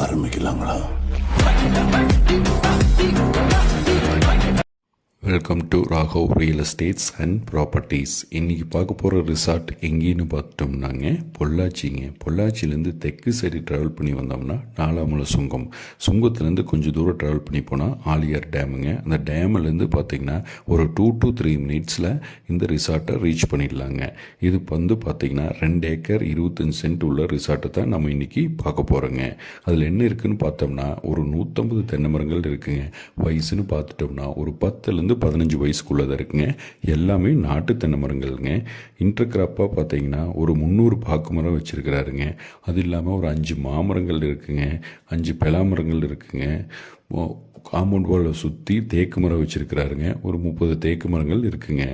ஆரம்பிக்கலாங்களா? Welcome to Raghav real estates and properties. இன்றைக்கி பார்க்க போகிற ரிசார்ட் எங்கேன்னு பார்த்துட்டோம்னாங்க பொள்ளாச்சிங்க. பொள்ளாச்சியிலேருந்து தெற்கு சைடு ட்ராவல் பண்ணி வந்தோம்னா நாலாமலை சுங்கம். சுங்கத்துலேருந்து கொஞ்சம் தூரம் ட்ராவல் பண்ணி போனால் ஆலியார் டேமுங்க. அந்த டேம்லேருந்து பார்த்திங்கன்னா ஒரு 2 to 3 மினிட்ஸில் இந்த ரிசார்ட்டை ரீச் பண்ணிடலாங்க. இது வந்து பார்த்திங்கன்னா 2 ஏக்கர் 25 சென்ட் உள்ள ரிசார்ட்டை தான் நம்ம இன்றைக்கி பார்க்க போகிறோங்க. அதில் என்ன இருக்குதுன்னு பார்த்தோம்னா ஒரு 150 தென்னை மரங்கள் இருக்குதுங்க. வயசுன்னு பார்த்துட்டோம்னா ஒரு 10 15 வயசுக்குள்ளே தான் இருக்குங்க. எல்லாமே நாட்டு தென்னை மரங்கள்ங்க. இன்டர்கிராப்பாக பார்த்தீங்கன்னா ஒரு 300 பாக்கு மரம் வச்சுருக்கிறாருங்க. அது இல்லாமல் ஒரு 5 மாமரங்கள் இருக்குங்க, 5 பலாமரங்கள் இருக்குங்க. காம்பவுண்ட் வாலை சுற்றி தேக்கு மரம் வச்சுருக்கிறாருங்க. ஒரு 30 தேக்கு மரங்கள் இருக்குங்க.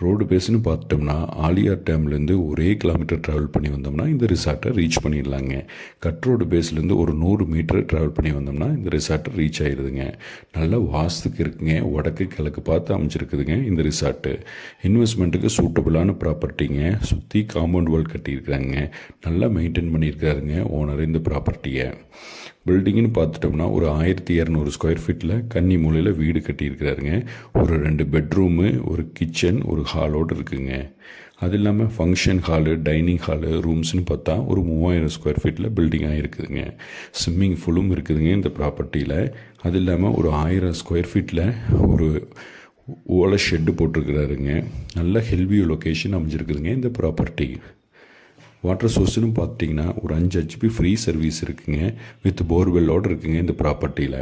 ரோடு பேஸ்னு பார்த்துட்டோம்னா ஆலியார் டேம்லேருந்து ஒரே கிலோமீட்டர் ட்ராவல் பண்ணி வந்தோம்னா இந்த ரிசார்ட்டை ரீச் பண்ணிடலாங்க. கட் ரோடு பேஸ்லேருந்து ஒரு 100 மீட்டர் ட்ராவல் பண்ணி வந்தோம்னா இந்த ரிசார்ட்டை ரீச் ஆகிடுதுங்க. நல்ல வாஸ்துக்கு இருக்குங்க. வடக்கு கிழக்கு பார்த்து அமைச்சிருக்குதுங்க இந்த ரிசார்ட்டு. இன்வெஸ்ட்மெண்ட்டுக்கு சூட்டபுளான ப்ராப்பர்ட்டிங்க. சுற்றி காம்பவுண்ட் வால் கட்டியிருக்கிறாங்க. நல்லா மெயின்டைன் பண்ணியிருக்காருங்க ஓனர் இந்த ப்ராப்பர்ட்டியை. பில்டிங்னு பார்த்துட்டோம்னா ஒரு 1200 ஸ்கொயர் ஃபீட்டில் கன்னி மூலையில் வீடு கட்டியிருக்கிறாருங்க. ஒரு 2 பெட்ரூமு, ஒரு கிச்சன், ஒரு ஹாலோடு இருக்குங்க. அது இல்லாமல் ஃபங்க்ஷன் ஹாலு, டைனிங் ஹாலு, ரூம்ஸ்னு பார்த்தா ஒரு 3000 ஸ்கொயர் ஃபீட்டில் பில்டிங் ஆகிருக்குதுங்க. ஸ்விம்மிங் ஃபுல்லும் இருக்குதுங்க இந்த ப்ராப்பர்ட்டியில். அது இல்லாமல் ஒரு 1000 ஸ்கொயர் ஃபீட்டில் ஒரு ஓலை ஷெட்டு போட்டிருக்கிறாருங்க. நல்ல ஹெல்வியூ லொக்கேஷன் அமைஞ்சிருக்குதுங்க இந்த ப்ராப்பர்ட்டி. வாட்டர் சோர்ஸ்னு பார்த்திங்கன்னா ஒரு 5 HP ஃப்ரீ சர்வீஸ் இருக்குங்க. வித் போர்வெல்லோடு இருக்குங்க இந்த ப்ராப்பர்ட்டியில்.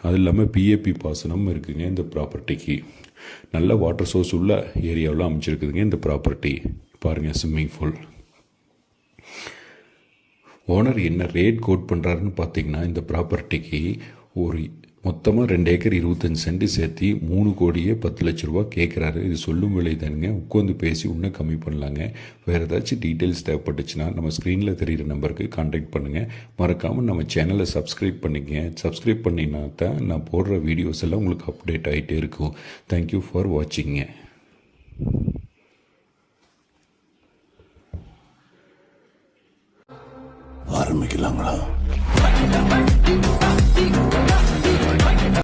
அது இல்லாமல் பிஏபி பாசனம் இருக்குங்க இந்த ப்ராப்பர்ட்டிக்கு. நல்ல வாட்டர் சோர்ஸ் உள்ள ஏரியாவில் அமைச்சிருக்குதுங்க இந்த ப்ராப்பர்ட்டி. பாருங்கள் ஸ்விம்மிங் பூல். ஓனர் என்ன ரேட் கோட் பண்ணுறாருன்னு பார்த்தீங்கன்னா இந்த ப்ராப்பர்ட்டிக்கு ஒரு மொத்தமாக 2 ஏக்கர் 25 சென்ட் சேர்த்து 3,10,00,000 ரூபா கேட்குறாரு. இது சொல்லும் விலை தானுங்க. உட்காந்து பேசி இன்னும் கம்மி பண்ணலாங்க. வேறு ஏதாச்சும் டீட்டெயில்ஸ் தேவைப்பட்டுச்சுன்னா நம்ம ஸ்க்ரீனில் தெரிகிற நம்பருக்கு கான்டாக்ட் பண்ணுங்கள். மறக்காமல் நம்ம சேனலை சப்ஸ்கிரைப் பண்ணிக்கங்க. சப்ஸ்கிரைப் பண்ணினா தான் நான் போடுற வீடியோஸ் எல்லாம் உங்களுக்கு அப்டேட் ஆகிட்டே இருக்கும். Thank you for watching. ஆரம்பிக்கலாங்களா?